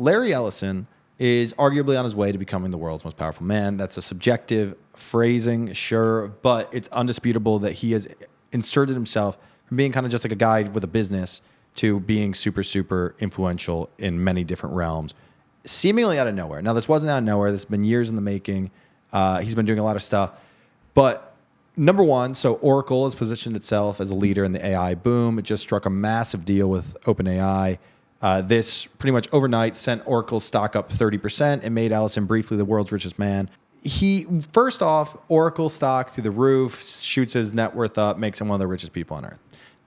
Larry Ellison is arguably on his way to becoming the world's most powerful man. That's a subjective phrasing, sure, but it's undisputable that he has inserted himself from being kind of just like a guy with a business to being super, super influential in many different realms, seemingly out of nowhere. Now, this wasn't out of nowhere. This has been years in the making. He's been doing a lot of stuff. But number one, so Oracle has positioned itself as a leader in the AI boom. It just struck a massive deal with OpenAI. This pretty much overnight sent Oracle's stock up 30%. It made Ellison briefly the world's richest man. First off, Oracle stock through the roof, shoots his net worth up, makes him one of the richest people on earth.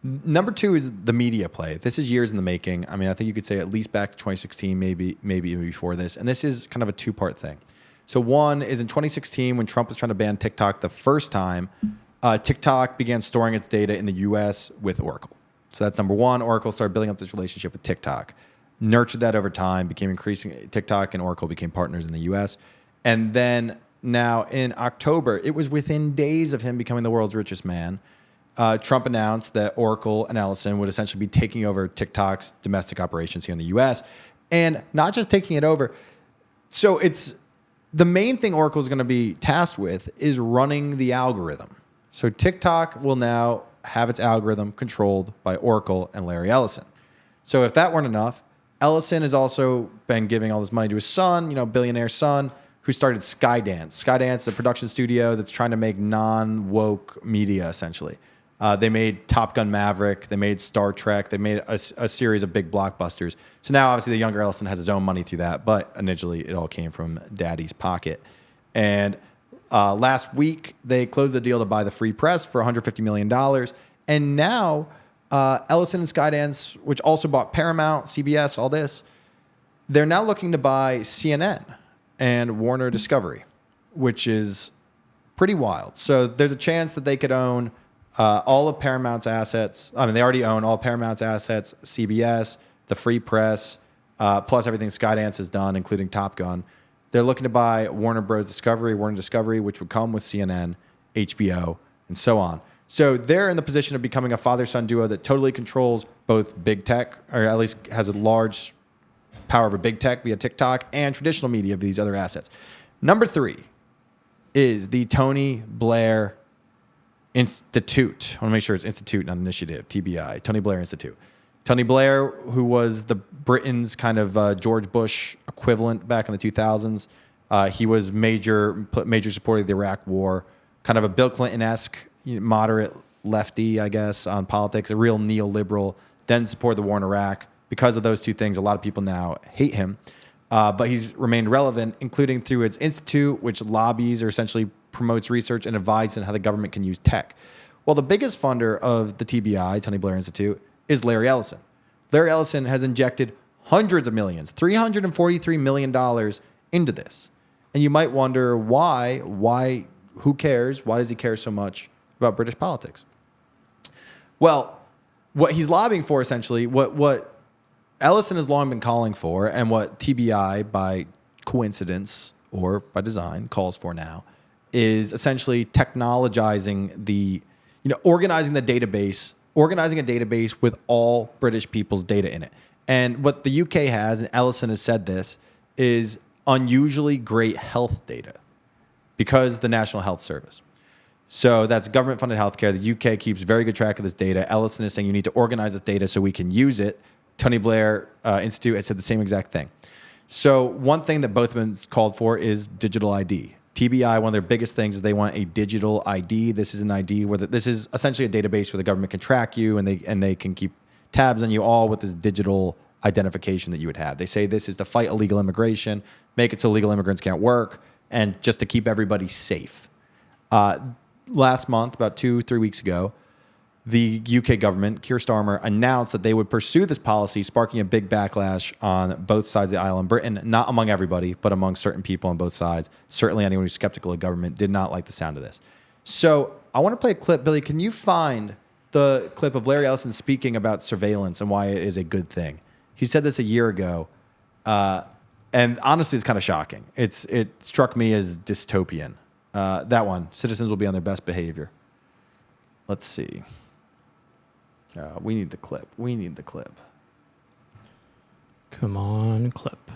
Number two is the media play. This is years in the making. I mean, I think you could say at least back to 2016, maybe even before this. And this is kind of a two-part thing. So one is in 2016, when Trump was trying to ban TikTok the first time, TikTok began storing its data in the US with Oracle. So that's number one. Oracle started building up this relationship with TikTok, nurtured that over time, became increasing. TikTok and Oracle became partners in the US. And then now in October, it was within days of him becoming the world's richest man, Trump announced that Oracle and Ellison would essentially be taking over TikTok's domestic operations here in the US, and not just taking it over. So it's the main thing Oracle is going to be tasked with is running the algorithm. So TikTok will now have its algorithm controlled by Oracle and Larry Ellison. So if that weren't enough, Ellison has also been giving all this money to his son, billionaire son, who started Skydance. Skydance is a production studio that's trying to make non-woke media, essentially. They made Top Gun Maverick. They made Star Trek. They made a series of big blockbusters. So now, obviously, the younger Ellison has his own money through that, but initially, it all came from Daddy's pocket. And last week, they closed the deal to buy the Free Press for $150 million. And now, Ellison and Skydance, which also bought Paramount, CBS, all this, they're now looking to buy CNN and Warner Discovery, which is pretty wild. So there's a chance that they could own all of Paramount's assets. I mean, they already own all Paramount's assets, CBS, the Free Press, plus everything Skydance has done, including Top Gun. They're looking to buy Warner Discovery, which would come with CNN, HBO, and so on. So they're in the position of becoming a father-son duo that totally controls both big tech, or at least has a large power over big tech via TikTok and traditional media of these other assets. Number three is the Tony Blair Institute. I want to make sure it's Institute, not Initiative, TBI, Tony Blair Institute. Tony Blair, who was the Britain's kind of George Bush equivalent back in the 2000s. He was major supporter of the Iraq War, kind of a Bill Clinton-esque moderate lefty, I guess, on politics, a real neoliberal, then supported the war in Iraq. Because of those two things, a lot of people now hate him. But he's remained relevant, including through its institute, which lobbies or essentially promotes research and advises on how the government can use tech. Well, the biggest funder of the TBI, Tony Blair Institute, is Larry Ellison. Larry Ellison has injected hundreds of millions, $343 million into this. And you might wonder why, who cares? Why does he care so much about British politics? Well, what he's lobbying for, essentially, what Ellison has long been calling for, and what TBI, by coincidence or by design, calls for now, is essentially technologizing organizing a database with all British people's data in it. And what the UK has, and Ellison has said this, is unusually great health data because the National Health Service. So that's government-funded healthcare. The UK keeps very good track of this data. Ellison is saying you need to organize this data so we can use it. Tony Blair Institute has said the same exact thing. So one thing that both of them called for is digital ID. TBI, one of their biggest things is they want a digital ID. This is an ID where this is essentially a database where the government can track you and they can keep tabs on you all with this digital identification that you would have. They say this is to fight illegal immigration, make it so illegal immigrants can't work, and just to keep everybody safe. Last month, about 2-3 weeks ago, the UK government, Keir Starmer, announced that they would pursue this policy, sparking a big backlash on both sides of the aisle in Britain, not among everybody, but among certain people on both sides. Certainly anyone who's skeptical of government did not like the sound of this. So I want to play a clip. Billy, can you find the clip of Larry Ellison speaking about surveillance and why it is a good thing? He said this a year ago, and honestly, it's kind of shocking. It struck me as dystopian. That one, citizens will be on their best behavior. Let's see. We need the clip. Come on, clip.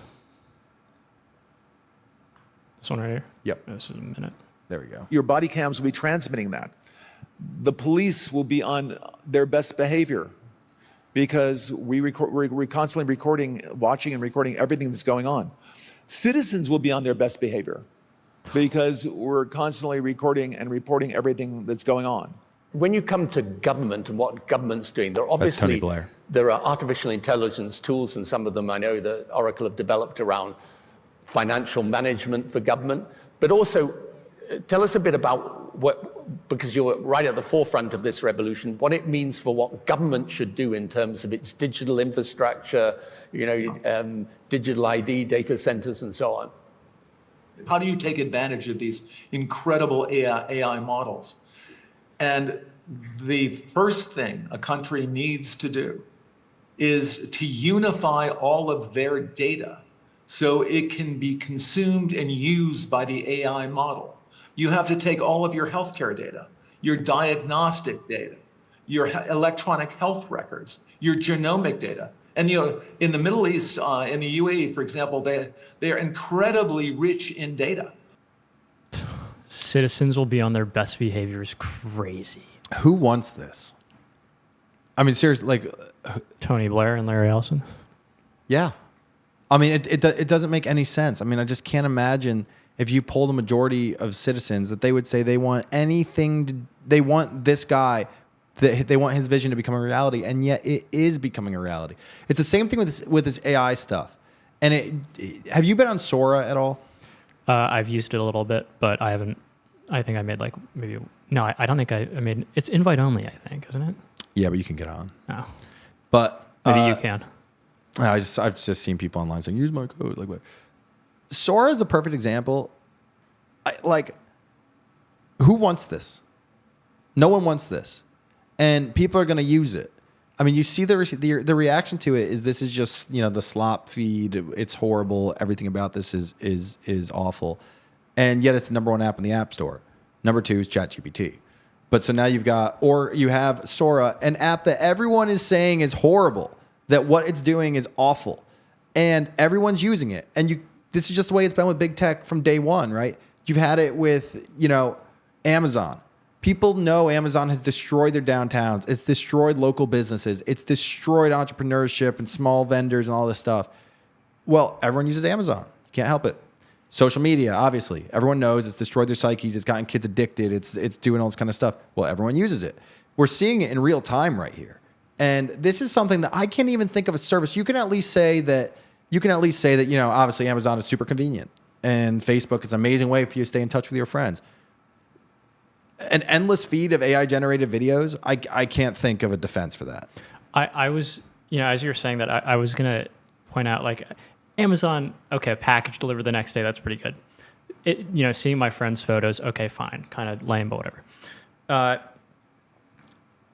This one right here? Yep. This is a minute. There we go. Your body cams will be transmitting that. The police will be on their best behavior because we're constantly watching and recording everything that's going on. Citizens will be on their best behavior because we're constantly recording and reporting everything that's going on. When you come to government and what government's doing, there are obviously there are artificial intelligence tools, and some of them I know that Oracle have developed around financial management for government. But also, tell us a bit about what, because you're right at the forefront of this revolution, what it means for what government should do in terms of its digital infrastructure, digital ID, data centers, and so on. How do you take advantage of these incredible AI models? And the first thing a country needs to do is to unify all of their data so it can be consumed and used by the AI model. You have to take all of your healthcare data, your diagnostic data, your electronic health records, your genomic data. And in the Middle East, in the UAE, for example, they are incredibly rich in data. Citizens will be on their best behavior is crazy. Who wants this? I mean, seriously, like Tony Blair and Larry Ellison. Yeah. I mean, it doesn't make any sense. I mean, I just can't imagine if you poll the majority of citizens that they would say they want they want this guy, they want his vision to become a reality, and yet it is becoming a reality. It's the same thing with this AI stuff. And have you been on Sora at all? I've used it a little bit, but I haven't. I think I made I don't think I made. It's invite only, I think, isn't it? Yeah, but you can get on. Oh, but maybe you can. I've just seen people online saying, "Use my code." Like, what? Sora is a perfect example. Who wants this? No one wants this, and people are going to use it. I mean, you see the reaction to it is this is just the slop feed. It's horrible. Everything about this is awful, and yet it's the #1 app in the App Store. Number 2 is ChatGPT. But so now you have Sora, an app that everyone is saying is horrible, that what it's doing is awful, and everyone's using it. And this is just the way it's been with big tech from day one, right? You've had it with Amazon. People know Amazon has destroyed their downtowns. It's destroyed local businesses. It's destroyed entrepreneurship and small vendors and all this stuff. Well, everyone uses Amazon. You can't help it. Social media, obviously. Everyone knows it's destroyed their psyches. It's gotten kids addicted. It's doing all this kind of stuff. Well, everyone uses it. We're seeing it in real time right here. And this is something that I can't even think of a service. You can at least say that, obviously Amazon is super convenient. And Facebook is an amazing way for you to stay in touch with your friends. An endless feed of AI-generated videos, I can't think of a defense for that. I was, as you were saying that, I was going to point out, Amazon, okay, package delivered the next day, that's pretty good. Seeing my friends' photos, okay, fine, kind of lame, but whatever.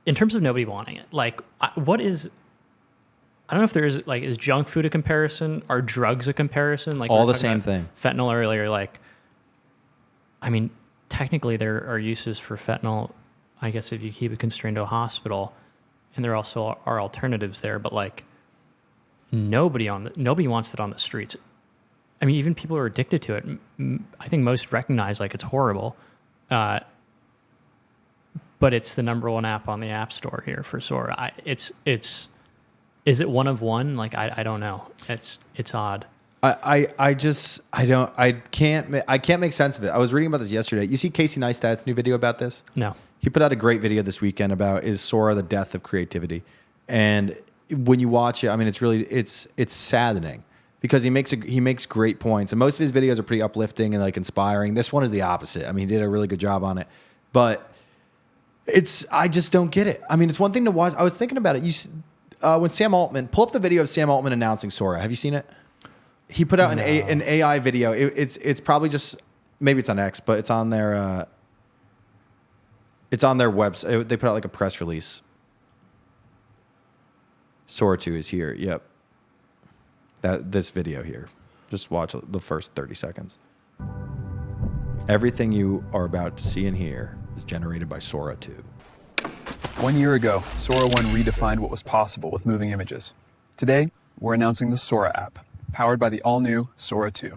In terms of nobody wanting it, what is... I don't know if there is junk food a comparison? Are drugs a comparison? All the same thing. Fentanyl earlier, technically there are uses for fentanyl, I guess, if you keep it constrained to a hospital, and there also are alternatives there, but nobody wants it on the streets. I mean, even people who are addicted to it, I think most recognize it's horrible, but it's the #1 app on the App Store here for Sora. Is it one of one? I don't know. It's odd. I can't make sense of it. I was reading about this yesterday. You see Casey Neistat's new video about this? No. He put out a great video this weekend about is Sora the death of creativity? And when you watch it, I mean, it's saddening because he makes great points, and most of his videos are pretty uplifting and inspiring. This one is the opposite. I mean, he did a really good job on it, but I just don't get it. I mean, it's one thing to watch. I was thinking about it. When Sam Altman, pull up the video of Sam Altman announcing Sora. Have you seen it? He put out an AI video. It's probably just, maybe it's on X, but it's on their website. They put out a press release. Sora 2 is here. Yep. This video here. Just watch the first 30 seconds. Everything you are about to see and hear is generated by Sora 2. 1 year ago, Sora 1 redefined what was possible with moving images. Today, we're announcing the Sora app, powered by the all-new Sora 2.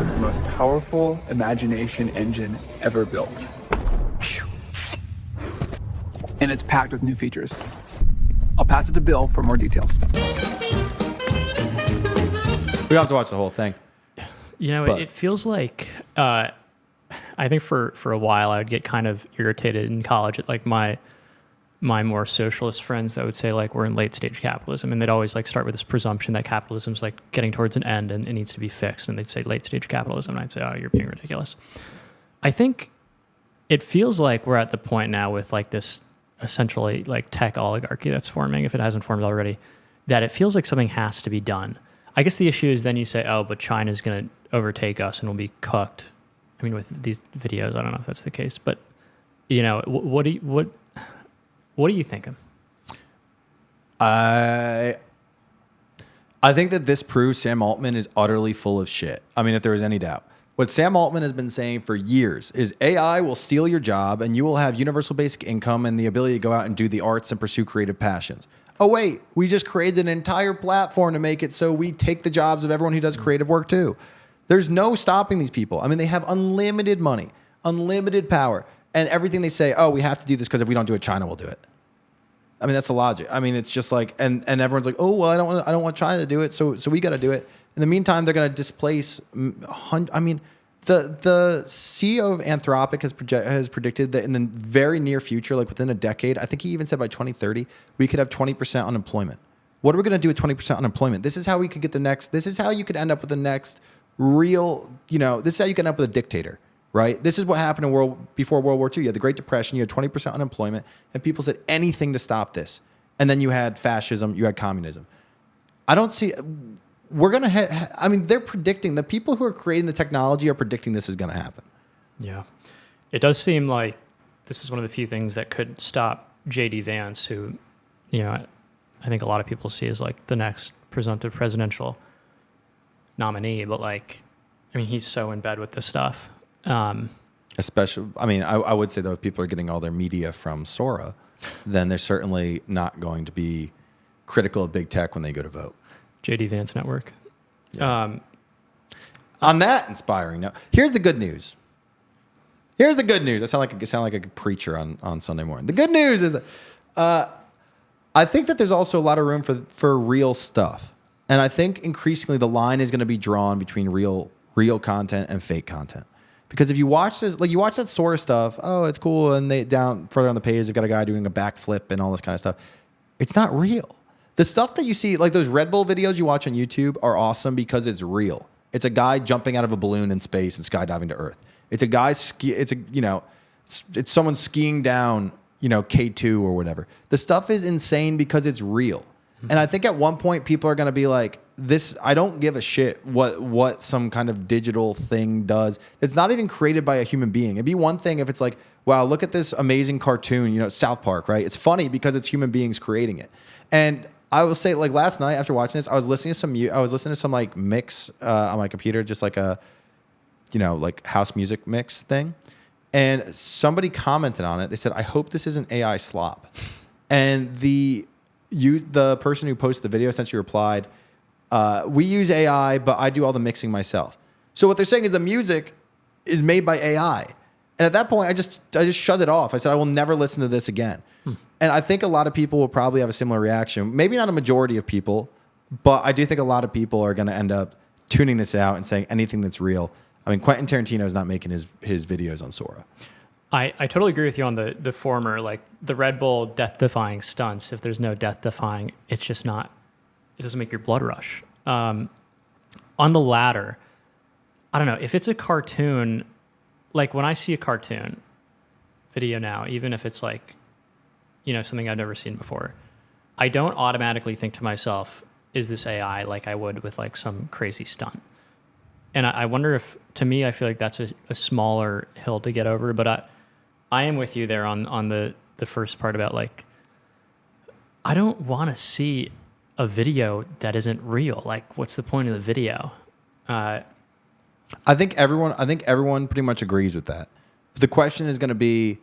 It's the most powerful imagination engine ever built. And it's packed with new features. I'll pass it to Bill for more details. We don't have to watch the whole thing. It feels like I think for a while I would get kind of irritated in college at like my more socialist friends that would say like we're in late stage capitalism, and they'd always like start with this presumption that capitalism's like getting towards an end and it needs to be fixed, and they'd say late stage capitalism, and I'd say, oh, you're being ridiculous. I think it feels like we're at the point now with like this essentially like tech oligarchy that's forming, if it hasn't formed already, that it feels like something has to be done. I guess the issue is then you say, oh, but China's going to overtake us and we'll be cooked. I mean, with these videos, I don't know if that's the case, but what are you thinking? I think that this proves Sam Altman is utterly full of shit. I mean, if there was any doubt. What Sam Altman has been saying for years is AI will steal your job and you will have universal basic income and the ability to go out and do the arts and pursue creative passions. Oh, wait, we just created an entire platform to make it so we take the jobs of everyone who does creative work too. There's no stopping these people. I mean, they have unlimited money, unlimited power, and everything they say, oh, we have to do this because if we don't do it, China will do it. I mean, that's the logic. I mean, it's just like, and everyone's like, oh, well, I don't want China to do it, so we got to do it. In the meantime, they're going to displace. I mean, the CEO of Anthropic has predicted that in the very near future, like within a decade, I think he even said by 2030, we could have 20% unemployment. What are we going to do with 20% unemployment? This is how we could get the next. This is how you could end up with the next real. This is how you can end up with a dictator. Right? This is what happened before World War II. You had the Great Depression, you had 20% unemployment, and people said anything to stop this. And then you had fascism, you had communism. I don't see, we're going to they're predicting, the people who are creating the technology are predicting this is going to happen. Yeah. It does seem like this is one of the few things that could stop J.D. Vance, who, I think a lot of people see as like the next presumptive presidential nominee, but he's so in bed with this stuff. Especially, I would say though, if people are getting all their media from Sora, then they're certainly not going to be critical of big tech when they go to vote. JD Vance Network. Yeah. On that inspiring note, here's the good news. I sound like a preacher on Sunday morning. The good news is that I think that there's also a lot of room for real stuff, and I think increasingly the line is going to be drawn between real content and fake content. Because if you watch this, like you watch that Sora stuff, oh, it's cool, and they down further on the page, they've got a guy doing a backflip and all this kind of stuff. It's not real. The stuff that you see, like those Red Bull videos you watch on YouTube, are awesome because it's real. It's a guy jumping out of a balloon in space and skydiving to Earth. It's a guy it's someone skiing down, K2 or whatever. The stuff is insane because it's real. And I think at one point people are going to be like, this, I don't give a shit what some kind of digital thing does. It's not even created by a human being. It'd be one thing if it's like, wow, look at this amazing cartoon, South Park, right? It's funny because it's human beings creating it. And I will say, like last night after watching this, I was listening to some like mix on my computer, just like a, like house music mix thing. And somebody commented on it. They said, I hope this isn't AI slop. And the person who posted the video essentially replied, we use AI, but I do all the mixing myself. So what they're saying is the music is made by AI. And at that point, I just shut it off. I said, I will never listen to this again. And I think a lot of people will probably have a similar reaction. Maybe not a majority of people, but I do think a lot of people are going to end up tuning this out and saying anything that's real. I mean, Quentin Tarantino is not making his videos on Sora. I totally agree with you on the former, like the Red Bull death-defying stunts. If there's no death-defying, it's just not, it doesn't make your blood rush. On the latter, I don't know, if it's a cartoon, like when I see a cartoon video now, even if it's like, something I've never seen before, I don't automatically think to myself, is this AI, like I would with like some crazy stunt. And I wonder if, to me, I feel like that's a smaller hill to get over, but I am with you there on the first part about like, I don't want to see a video that isn't real. Like, what's the point of the video? I think everyone pretty much agrees with that. But the question is going to be,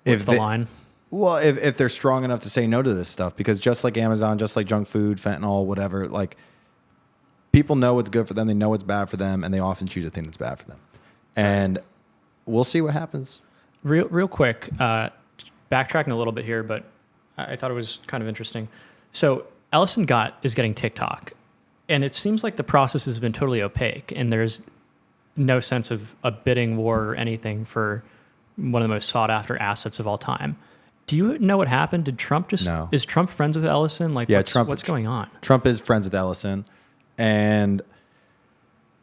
what's the line? Well, if they're strong enough to say no to this stuff, because just like Amazon, just like junk food, fentanyl, whatever, like people know what's good for them. They know what's bad for them, and they often choose a thing that's bad for them. And we'll see what happens. Real quick, backtracking a little bit here, but I thought it was kind of interesting. So Ellison is getting TikTok, and it seems like the process has been totally opaque, and there's no sense of a bidding war or anything for one of the most sought after assets of all time. Do you know what happened? Did Trump No. Is Trump friends with Ellison? Like, Yeah, what's going on? Trump is friends with Ellison, and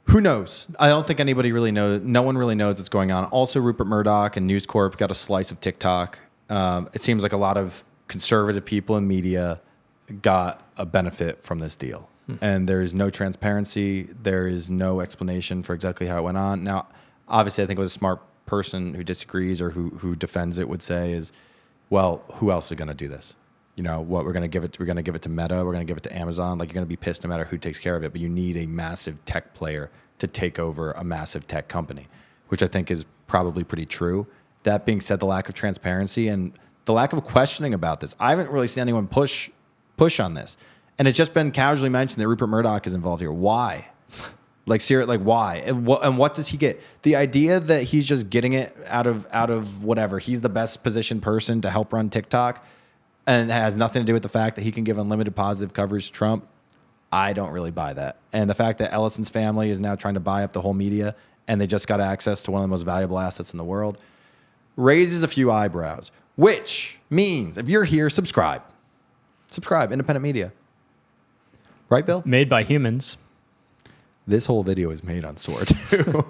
who knows? I don't think anybody really knows. No one really knows what's going on. Also, Rupert Murdoch and News Corp got a slice of TikTok. It seems like a lot of conservative people in media got a benefit from this deal. And there is no transparency. There is no explanation for exactly how it went on. Now, obviously, I think what a smart person who disagrees or who defends it would say is, well, who else is going to do this? You know, what we're going to give it to Meta, we're going to give it to Amazon. Like, you're going to be pissed no matter who takes care of it, but you need a massive tech player to take over a massive tech company, which I think is probably pretty true. That being said, the lack of transparency and the lack of questioning about this, I haven't really seen anyone push on this. And it's just been casually mentioned that Rupert Murdoch is involved here. Why? Like, seriously, like, why? And what does he get? The idea that he's just getting it out of whatever, he's the best positioned person to help run TikTok, and it has nothing to do with the fact that he can give unlimited positive coverage to Trump. I don't really buy that. And the fact that Ellison's family is now trying to buy up the whole media and they just got access to one of the most valuable assets in the world raises a few eyebrows, which means if you're here, subscribe. Subscribe, independent media. Right, Bill? Made by humans. This whole video is made on SOAR too.